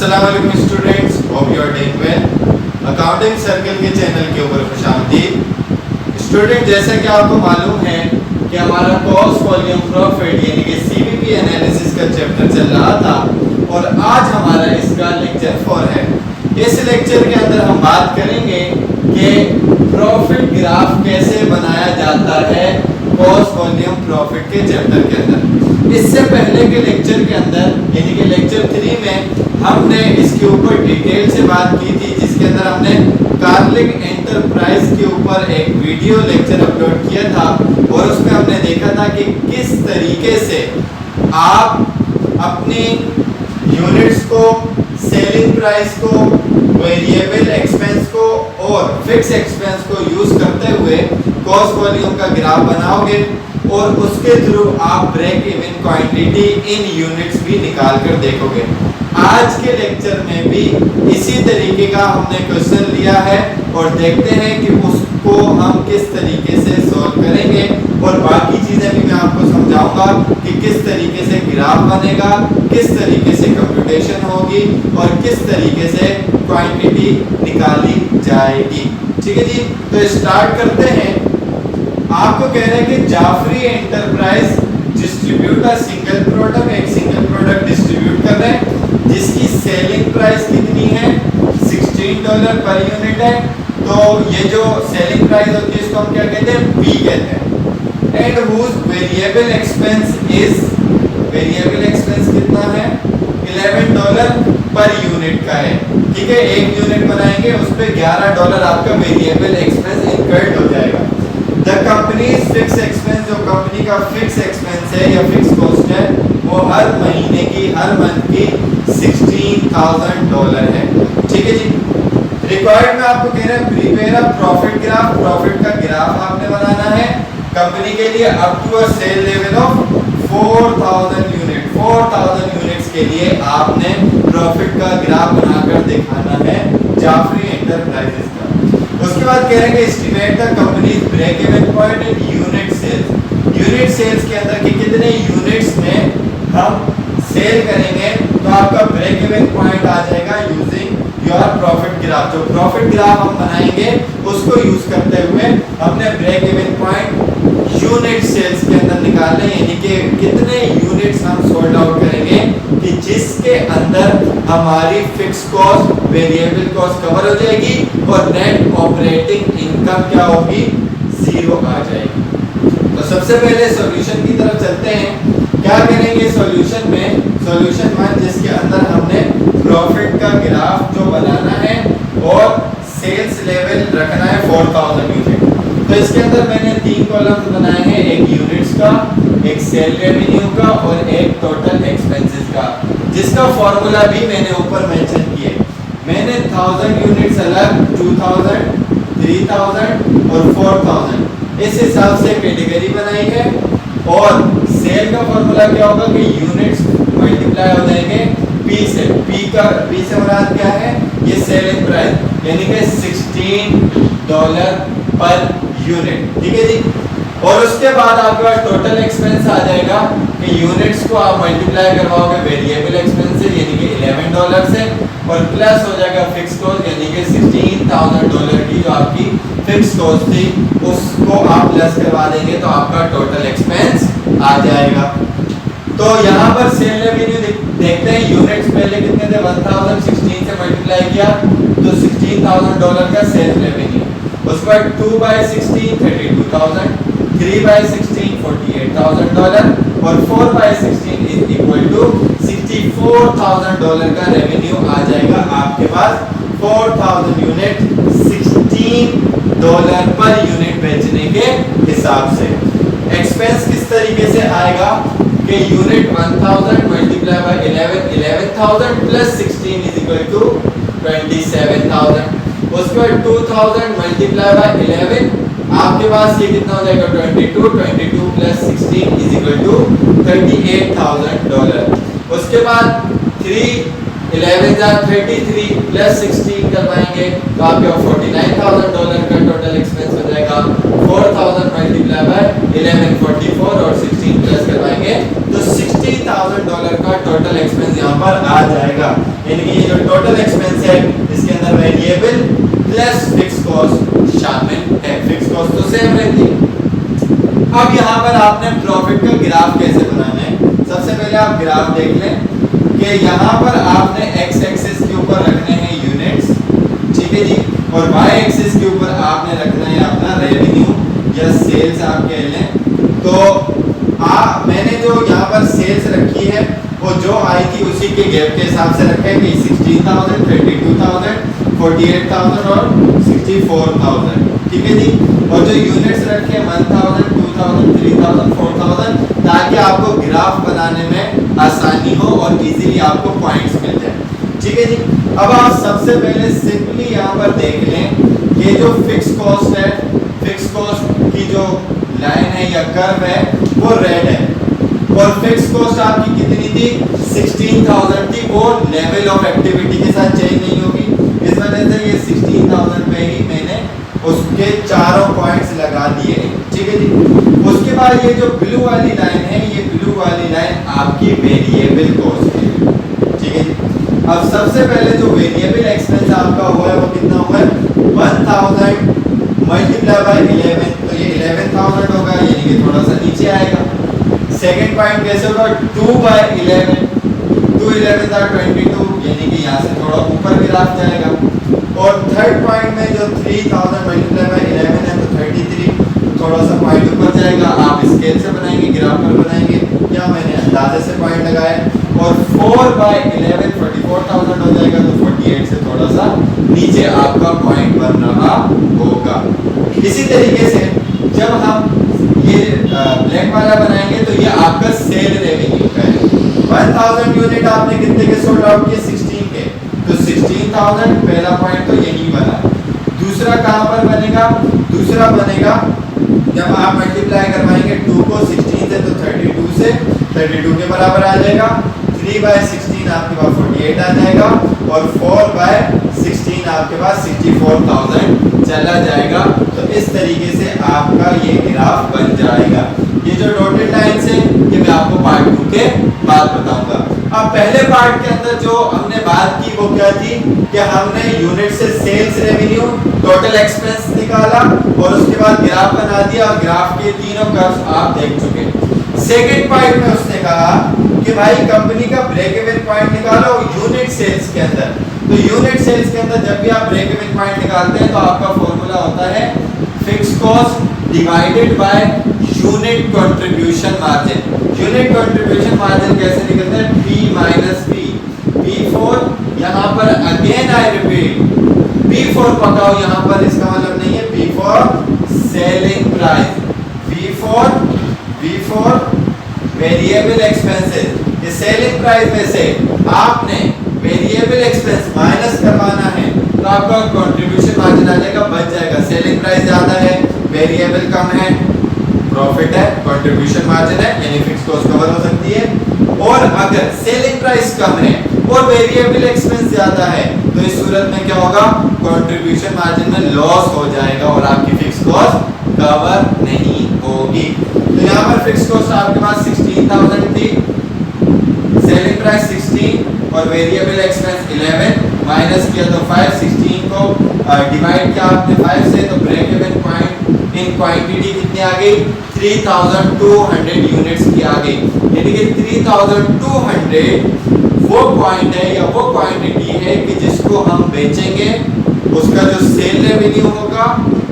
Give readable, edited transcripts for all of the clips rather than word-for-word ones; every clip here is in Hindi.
अस्सलाम वालेकुम students, hope you are doing well. Accounting circle के चैनल के ऊपर खुशामदीद। स्टूडेंट, जैसा कि आपको मालूम है कि हमारा कॉस्ट वॉल्यूम प्रॉफिट यानी कि सीवीपी एनालिसिस का चैप्टर चल रहा था और आज हमारा इसका लेक्चर 4 है। इस लेक्चर के अंदर हम बात करेंगे कि प्रॉफिट ग्राफ कैसे बनाया जाता है कॉस्ट वॉल्यूम प्रॉफिट के चैप्टर के अंदर। इससे पहले के लेक्चर के अंदर यानी कि लेक्चर 3 में हमने इसके ऊपर डिटेल से बात की थी, जिसके अंदर हमने कार्लिंग एंटरप्राइज के ऊपर एक वीडियो लेक्चर अपलोड किया था और उसमें हमने देखा था कि किस तरीके से आप अपनी यूनिट्स को, सेलिंग प्राइस को, वेरिएबल एक्सपेंस को और फिक्स एक्सपेंस को यूज करते हुए कॉस्ट वॉल्यूम का ग्राफ बनाओगे और उसके थ्रू आप break even quantity in units भी निकाल कर देखोगे। आज के लेक्चर में भी इसी तरीके का हमने क्वेश्चन लिया है और देखते हैं कि उसको हम किस तरीके से सॉल्व करेंगे और बाकी चीजें भी मैं आपको समझाऊंगा कि किस तरीके से ग्राफ बनेगा, किस तरीके से कंप्यूटेशन होगी और किस तरीके से क्वांटिटी निकाली जाएगी। ठीक है जी, तो स्टार्ट करते हैं। आपको कह रहे हैं कि Jafri enterprise distribute a single product, एक सिंगल प्रोडक्ट डिस्ट्रीब्यूट कर रहे हैं जिसकी सेलिंग प्राइस कितनी है, $16 पर यूनिट है। तो ये जो सेलिंग प्राइस होती है इसको हम क्या कहते हैं, पी कहते हैं। And whose variable expense is, variable expense कितना है, $11 पर यूनिट का है। ठीक है, एक यूनिट बनाएंगे उस पे $11 आपका वेरिएबल एक्सपेंस इनकर्ड हो जाएगा। द कंपनीज फिक्स एक्सपेंस, जो कंपनी का फिक्स एक्सपेंस है या फिक्स कॉस्ट है वो हर महीने की, हर मंथ की $16,000 है। ठीक है जी। रिक्वायर्ड में आपको कह रहे हैं prepare a profit graph, profit का ग्राफ आपने बनाना है कंपनी के लिए up to a sale level of 4000 unit, 4000 units के लिए आपने प्रॉफिट का ग्राफ बनाकर दिखाना है जाफरी एंटरप्राइजेस का। उसके बाद कह रहे हैं कि estimate the company's break even point in unit sales, unit sales के अंदर कि कितने यूनिट्स में हम सेल करेंगे तो आपका ब्रेक इवन पॉइंट आ जाएगा यूजिंग योर प्रॉफिट ग्राफ। जो प्रॉफिट ग्राफ हम बनाएंगे उसको यूज करते हुए अपने break even point unit sales के अंदर निकालना, यानी कि कितने यूनिट्स हम सोल्ड आउट करेंगे कि जिसके अंदर हमारी fix cost, variable cost cover हो जाएगी और नेट ऑपरेटिंग इनकम क्या होगी, 0 आ जाएगी। तो सबसे पहले सॉल्यूशन की तरफ चलते हैं। क्या करेंगे सॉल्यूशन में, सॉल्यूशन 1 जिसके अंदर हमने प्रॉफिट का ग्राफ जो बनाना है और सेल्स लेवल रखना है 4000 यूनिट। तो इसके अंदर मैंने 3 कॉलम्स बनाए हैं, एक यूनिट्स का, एक सेल रेवेन्यू का और एक टोटल एक्सपेंसेस का, जिसका फॉर्मूला भी मैंने ऊपर मेंशन किया है। मैंने 1000 यूनिट्स अलग, 2000, 3000 और 4000 इस हिसाब से कैटेगरी बनाई है। और सेल का फॉर्मूला क्या होगा कि यूनिट्स मल्टीप्लाई हो जाएंगे पी से, पी से मुराद क्या है, ये सेलिंग प्राइस यानी कि $16 पर यूनिट। ठीक है जी। और उसके बाद आपके पास टोटल एक्सपेंस आ जाएगा कि यूनिट्स को आप मल्टीप्लाई करवाओगे वेरिएबल एक्सपेंस से यानी कि $11 से और प्लस हो जाएगा फिक्स कॉस्ट यानी कि $16,000 की जो आपकी फिक्स कॉस्ट थी उसको आप प्लस करवा देंगे तो आपका टोटल एक्सपेंस आ जाएगा। तो यहाँ पर सेल रेवेन्यू देखते हैं, यूनिट्स पहले कितने थे, 1016 से मल्टीप्लाई किया तो $16,000 का सेल रेवेन्यू। उसके बाद 2/16 32,000, 3/16 $48,000 और 4/16 इज इक्वल टू $64,000 का रेवेन्यू आ जाएगा आपके पास 4000 यूनिट $16 पर यूनिट बेचने के हिसाब से। एक्सपेंस किस तरीके से आएगा कि unit 1000 multiply by 11,000 plus 16 is equal to 27,000। उसके बाद 2000 मल्टीप्लाई बाय 11 आपके पास ये कितना हो जाएगा 22 प्लस 16 इज इक्वल टू $38,000। उसके बाद 33 प्लस 16 करवाएंगे तो आपके $49,000 का टोटल एक्सपेंस हो जाएगा। 4000 मल्टीप्लाई बाय 11 44 और 16 प्लस करवाएंगे तो $60,000 का टोटल एक्सपेंस यहाँ पर आ जाएगा। यानी कि ये जो टोटल एक्सपेंस है इसके अंदर वेरिएबल प्लस फिक्स कॉस्ट शामिल है। फिक्स कॉस्ट तो सेम रहती है। अब यहाँ पर आपने प्रॉफिट का ग्राफ कैसे बनाना है, सबसे पहले आप ग्राफ देख लें कि यहाँ पर आपने एक्स एक्सिस के ऊपर रखने हैं यूनिट्स, ठीक है जी, और वाई एक्सिस के ऊपर आपने रखना है अपना रेवेन्यू या सेल्स आप कह लें। तो मैंने जो यहाँ पर सेल्स रखी है वो जो आई थी उसी के गैप के हिसाब से रखे कि 16,000, 32,000, 48,000 और 64,000, ठीक है जी। और जो यूनिट्स रखे 1,000, 2,000, 3,000, 4,000, ताकि आपको ग्राफ बनाने में आसानी हो और इजीली आपको पॉइंट्स मिल जाए, ठीक है जी। अब आप सबसे पहले सिंपली यहाँ पर देख लें ये जो फिक्स कॉस्ट है, फिक्स कॉस्ट की जो लाइन है या कर्व है वो रेड है, और फिक्स कॉस्ट आपकी कितनी थी 16,000 थी, वो लेवल ऑफ एक्टिविटी के साथ चेंज नहीं होगी, इस वजह से ये 16,000 पे ही मैंने उसके चारों पॉइंट्स लगा दिए, ठीक है जी। उसके बाद ये जो ब्लू वाली लाइन है, ये ब्लू वाली लाइन आपकी वेरिएबल कॉस्ट है, ठीक है जी। अब सबसे पहले जो वेरिएबल एक्सपेंस आपका हुआ है वो कितना हुआ है 1000 मल्टीप्लाई बाय 11, तो ये 11,000 होगा, यानी कि थोड़ा सा नीचे आएगा। सेकंड पॉइंट कैसे होगा 2 बाय 11, 2 11 था 22, यानी कि यहाँ से थोड़ा ऊपर ग्राफ जाएगा। और थर्ड पॉइंट में जो 3000 मल्टीप्लाई बाय 11 है तो 33, थोड़ा सा पॉइंट ऊपर जाएगा। आप स्केल से बनाएंगे, ग्राफ पर बनाएंगे, या मैंने अंदाजे से पॉइंट लगाया। और 4 बाय 11 44,000 हो जाएगा, तो 48 से थोड़ा सा नीचे आपका पॉइंट बन रहा होगा। इसी तरीके से जब हम ये ब्लैक वाला बनाएंगे तो ये आपका सेल रेवेन्यू का है। 1000 यूनिट आपने कितने के सोल्ड आउट किए 16 के, तो 16,000 पहला पॉइंट तो यही बना। दूसरा कहां पर बनेगा, दूसरा बनेगा जब आप मल्टीप्लाई करवाएंगे 2 को 16 से, तो 32 से 32 के बराबर आ जाएगा। 3 बाय 16 आपके पास 48 आ जाएगा, और 4 बाय 16 आपके पास 64,000 चला जाएगा। तो इस तरीके से आपका ये ग्राफ बन जाएगा। ये जो डॉटेड लाइन है ये मैं आपको पार्ट 2 के बाद बताऊंगा। अब पहले पार्ट के अंदर जो हमने बात की वो क्या थी कि हमने यूनिट से सेल्स रेवेन्यू टोटल एक्सपेंस निकाला और उसके बाद ग्राफ बना दिया, और ग्राफ के तीनों कर्व्स आप देख चुके। सेकंड पॉइंट में उसने कहा कि भाई कंपनी का ब्रेक इवन पॉइंट निकालो यूनिट सेल्स के अंदर। तो यूनिट सेल्स के अंदर जब भी आप ब्रेक इवन पॉइंट निकालते हैं तो आपका फॉर्मूला होता है fix cost divided by unit contribution margin. Unit contribution margin कैसे निकलता है P माइनस P, P4 यहाँ पर अगेन आई रिपीट P4 पकाओ, यहाँ पर इसका मतलब नहीं है P4 selling price, V4 variable expenses. ये सेलिंग प्राइस में से आपने वेरिएबल एक्सपेंस माइनस करवाना है तो आपका कंट्रीब्यूशन मार्जिन आ जाएगा, बच जाएगा। सेलिंग प्राइस ज्यादा है, वेरिएबल कम है, प्रॉफिट है, कंट्रीब्यूशन मार्जिन है, यानी फिक्स कॉस्ट कवर हो सकती है। और अगर सेलिंग प्राइस कम है और वेरिएबल एक्सपेंस ज्यादा है तो इस सूरत में क्या होगा, कंट्रीब्यूशन मार्जिन में लॉस हो जाएगा और आपकी फिक्स कॉस्ट कवर नहीं होगी। तो यहाँ पर फिक्स कॉस्ट आपके पास 16,000 थी, सेलिंग प्राइस 16 और वेरिएबल एक्सपेंस 11, माइनस किया तो 5, 16 को डिवाइड किया आपने 5 से, तो break even point in quantity कितनी आ गई 3200 यूनिट्स की आ गई, यानी कि 3200 वो पॉइंट है या वो क्वांटिटी है कि जिसको हम बेचेंगे, उसका जो सेल रेवेन्यू होगा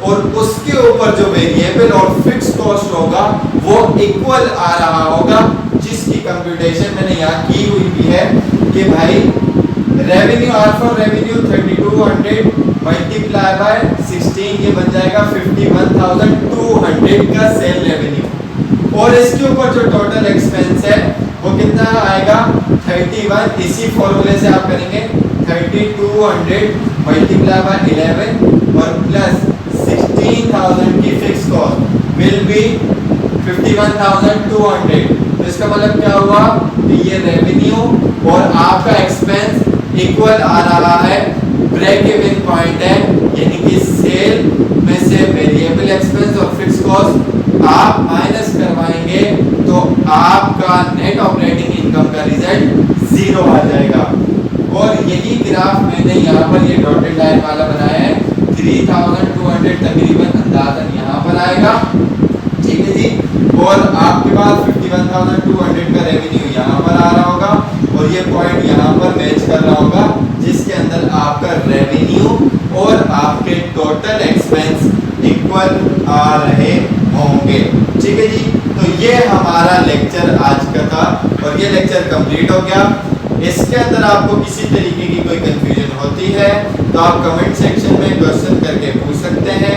और उसके ऊपर जो वेरिएबल और फिक्स कॉस्ट होगा वो इक्वल आ रहा होगा, जिसकी कंप्यूटेशन मैंने यहाँ की हुई भी है कि भाई revenue are for revenue 3200 multiply by 16 ये बन जाएगा 51,200 का सेल रेवेन्यू, और इसके ऊपर जो टोटल एक्सपेंस है वो कितना आएगा 31। इसी फॉर्मूले से आप करेंगे 3200 मल्टीप्लाई बाय 11 और प्लस 16,000 की फिक्स कॉस्ट विल बी 51,200। तो इसका मतलब क्या हुआ कि ये रेवेन्यू और आपका एक्सपेंस इक्वल आ रहा है, ब्रेक इवन पॉइंट है, यानी कि सेल में से वेरिएबल एक्सपेंस और फिक्स कॉस्ट आप माइनस करवाएंगे तो आपका नेट ऑपरेटिंग इनकम का रिजल्ट 0 आ जाएगा। और हमने यहाँ पर ये डॉटेड लाइन वाला बनाया है 3200 तकरीबन अंदाजन यहाँ पर आएगा, ठीक है जी। और आपके पास 51,200 का रेवेन्यू यहाँ पर आ रहा होगा और ये पॉइंट यहाँ पर मैच कर रहा होगा जिसके अंदर आपका रेवेन्यू और आपके टोटल एक्सपेंस इक्वल आ रहे होंगे, ठीक है जी। तो ये हमारा लेक्चर आज का था और ये लेक्चर कंप्लीट हो गया। इसके अंदर आपको किसी तरीके की कोई कंफ्यूजन होती है तो आप कमेंट सेक्शन में क्वेश्चन करके पूछ सकते हैं।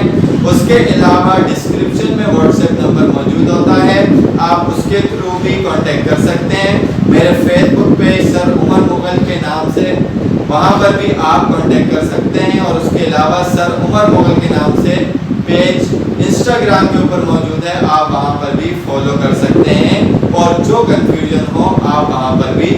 उसके अलावा डिस्क्रिप्शन में व्हाट्सएप नंबर मौजूद होता है, आप उसके थ्रू भी कांटेक्ट कर सकते हैं। मेरे फेसबुक पे सर उमर मुगल के नाम से, वहां पर भी आप कांटेक्ट कर सकते हैं। और उसके अलावा सर उमर मुगल के नाम से पेज इंस्टाग्राम के ऊपर मौजूद है, आप वहां पर भी फॉलो कर सकते हैं और जो कंफ्यूजन हो आप वहां पर भी